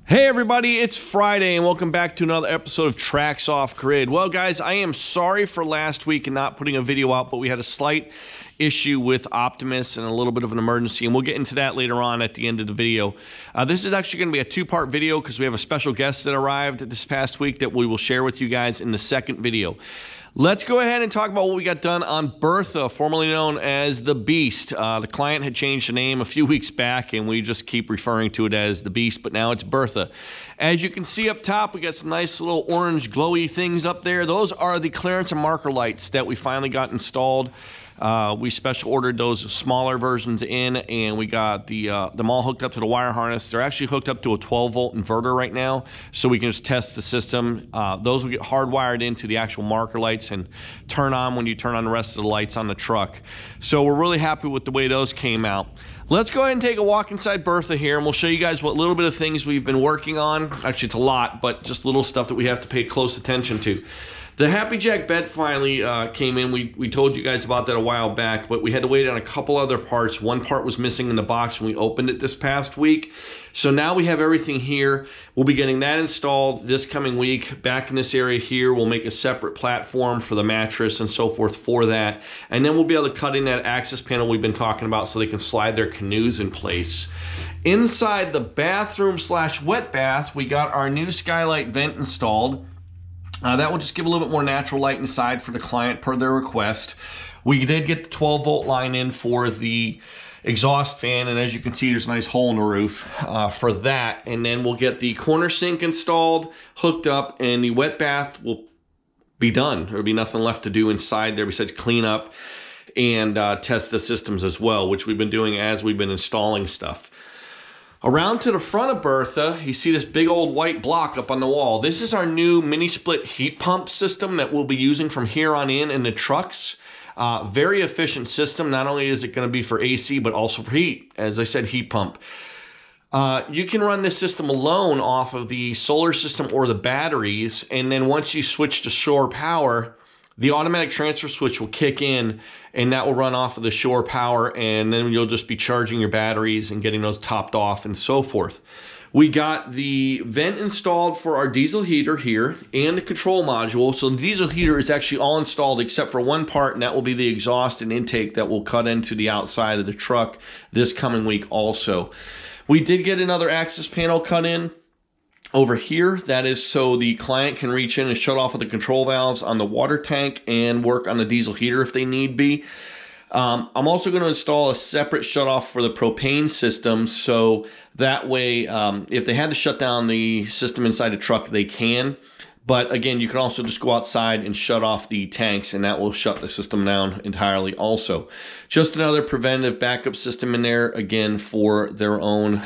Hey everybody, it's Friday and welcome back to another episode of Tracks Off Grid. Well guys, I am sorry for last week and not putting a video out, but we had a slight issue with Optimus and a little bit of an emergency, and we'll get into that later on at the end of the video. This is actually going to be a two-part video because we have a special guest that arrived this past week that we will share with you guys in the second video. Let's go ahead and talk about what we got done on Bertha, formerly known as the Beast. The client had changed the name a few weeks back, and we just keep referring to it as the Beast, but now it's Bertha. As you can see up top, we got some nice little orange glowy things up there. Those are the clearance and marker lights that we finally got installed. We special ordered those smaller versions in, and we got them all hooked up to the wire harness. They're actually hooked up to a 12-volt inverter right now, so we can just test the system. Those will get hardwired into the actual marker lights and turn on when you turn on the rest of the lights on the truck. So we're really happy with the way those came out. Let's go ahead and take a walk inside Bertha here, and we'll show you guys what little bit of things we've been working on. Actually, it's a lot, but just little stuff that we have to pay close attention to. The Happy Jack bed finally came in. We told you guys about that a while back, but we had to wait on a couple other parts. One part was missing in the box when we opened it this past week. So now we have everything here. We'll be getting that installed this coming week. Back in this area here, we'll make a separate platform for the mattress and so forth for that. And then we'll be able to cut in that access panel we've been talking about so they can slide their canoes in place. Inside the bathroom / wet bath, we got our new Skylight Vent installed. That will just give a little bit more natural light inside for the client per their request. We did get the 12-volt line in for the exhaust fan, and as you can see, there's a nice hole in the roof for that. And then we'll get the corner sink installed, hooked up, and the wet bath will be done. There'll be nothing left to do inside there besides clean up and test the systems as well, which we've been doing as we've been installing stuff. Around to the front of Bertha, you see this big old white block up on the wall. This is our new mini split heat pump system that we'll be using from here on in the trucks. Very efficient system. Not only is it going to be for AC, but also for heat. As I said, heat pump. You can run this system alone off of the solar system or the batteries, and then once you switch to shore power, the automatic transfer switch will kick in, and that will run off of the shore power, and then you'll just be charging your batteries and getting those topped off and so forth. We got the vent installed for our diesel heater here and the control module. So the diesel heater is actually all installed except for one part, and that will be the exhaust and intake that will cut into the outside of the truck this coming week also. We did get another access panel cut in over here. That is so the client can reach in and shut off of the control valves on the water tank and work on the diesel heater if they need be. I'm also going to install a separate shutoff for the propane system, so that way if they had to shut down the system inside the truck, they can. But again, you can also just go outside and shut off the tanks, and that will shut the system down entirely also. Just another preventative backup system in there, again, for their own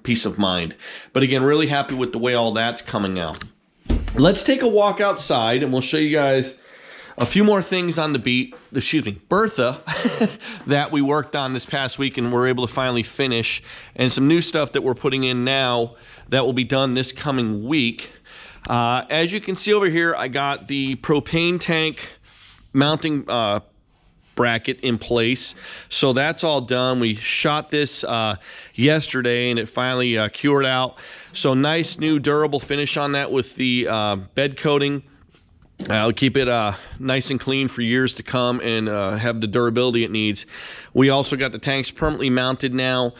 peace of mind. But again, really happy with the way all that's coming out. Let's take a walk outside, and we'll show you guys a few more things on the Bertha, that we worked on this past week and we're able to finally finish, and some new stuff that we're putting in now that will be done this coming week. As you can see over here, I got the propane tank mounting bracket in place. So that's all done. We shot this yesterday and it finally cured out. So nice new durable finish on that with the bed coating. I'll keep it nice and clean for years to come and have the durability it needs. We also got the tanks permanently mounted now.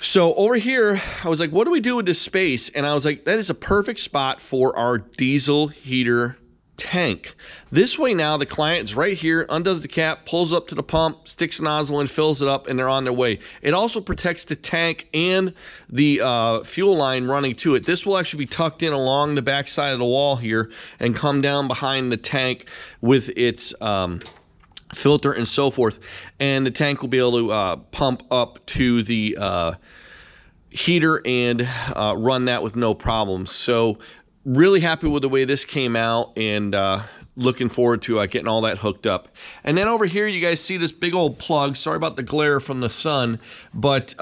So over here, I was like, what do we do with this space? And I was like, that is a perfect spot for our diesel heater tank. This way now, the client's right here, undoes the cap, pulls up to the pump, sticks a nozzle and fills it up, and they're on their way. It also protects the tank and the fuel line running to it. This will actually be tucked in along the back side of the wall here and come down behind the tank with its filter and so forth, and the tank will be able to pump up to the heater and run that with no problems. So really happy with the way this came out, and looking forward to getting all that hooked up. And then over here you guys see this big old plug. Sorry about the glare from the sun, but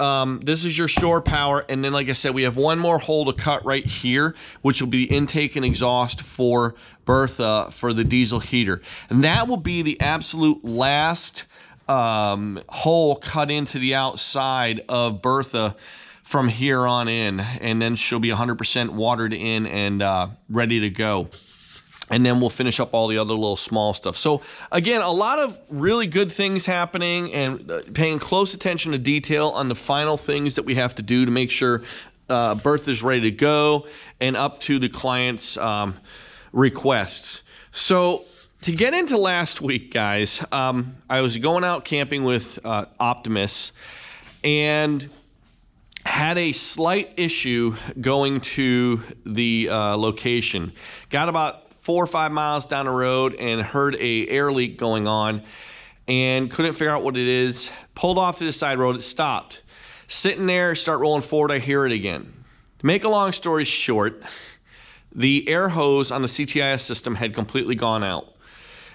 this is your shore power. And then, like I said, we have one more hole to cut right here, which will be intake and exhaust for Bertha for the diesel heater. And that will be the absolute last hole cut into the outside of Bertha from here on in, and then she'll be 100% watered in and ready to go. And then we'll finish up all the other little small stuff. So again, a lot of really good things happening, and paying close attention to detail on the final things that we have to do to make sure Bertha's ready to go and up to the client's requests. So to get into last week, guys, I was going out camping with Optimus and had a slight issue going to the location. Got about 4 or 5 miles down the road and heard a air leak going on and couldn't figure out what it is. Pulled off to the side road, it stopped. Sitting there, start rolling forward, I hear it again. To make a long story short, the air hose on the CTIS system had completely gone out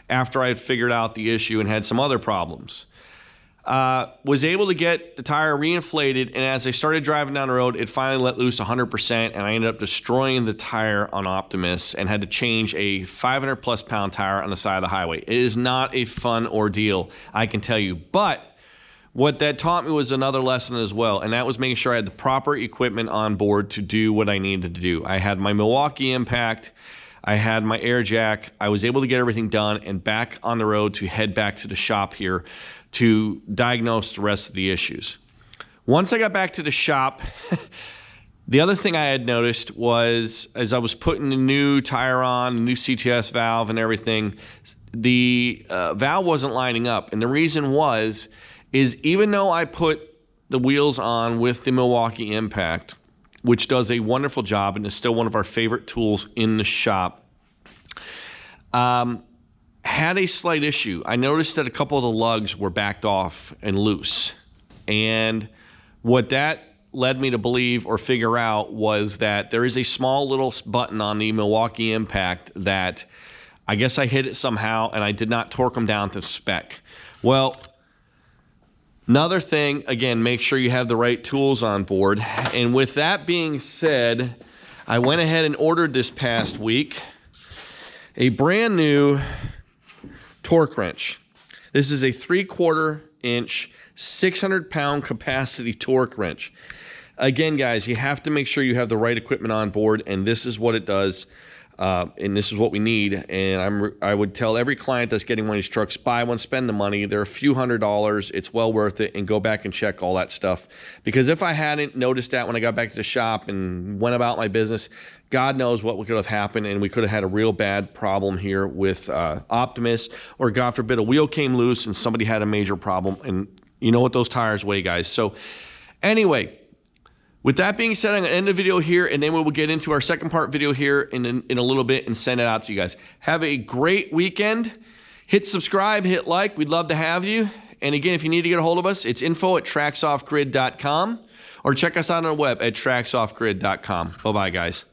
after I had figured out the issue and had some other problems. Was able to get the tire reinflated, and as I started driving down the road, it finally let loose 100%, and I ended up destroying the tire on Optimus and had to change a 500+ pound tire on the side of the highway. It is not a fun ordeal, I can tell you, but what that taught me was another lesson as well, and that was making sure I had the proper equipment on board to do what I needed to do. I had my Milwaukee Impact, I had my air jack, I was able to get everything done and back on the road to head back to the shop here to diagnose the rest of the issues. Once I got back to the shop, the other thing I had noticed was as I was putting the new tire on, the new CTS valve and everything, the valve wasn't lining up. And the reason is even though I put the wheels on with the Milwaukee Impact, which does a wonderful job and is still one of our favorite tools in the shop, had a slight issue. I noticed that a couple of the lugs were backed off and loose. And what that led me to believe or figure out was that there is a small little button on the Milwaukee Impact that I guess I hit it somehow and I did not torque them down to spec. Well, another thing, again, make sure you have the right tools on board. And with that being said, I went ahead and ordered this past week a brand new torque wrench. This is a 3/4 inch, 600 pound capacity torque wrench. Again, guys, you have to make sure you have the right equipment on board, and this is what it does. And this is what we need. And I would tell every client that's getting one of these trucks, buy one, spend the money. They're a few $100s. It's well worth it. And go back and check all that stuff. Because if I hadn't noticed that when I got back to the shop and went about my business, God knows what could have happened. And we could have had a real bad problem here with Optimus. Or God forbid, a wheel came loose and somebody had a major problem. And you know what those tires weigh, guys. So anyway, with that being said, I'm going to end the video here, and then we will get into our second part video here in a little bit and send it out to you guys. Have a great weekend. Hit subscribe, hit like. We'd love to have you. And again, if you need to get a hold of us, it's info@tracksoffgrid.com, or check us out on our web at tracksoffgrid.com. Bye-bye, guys.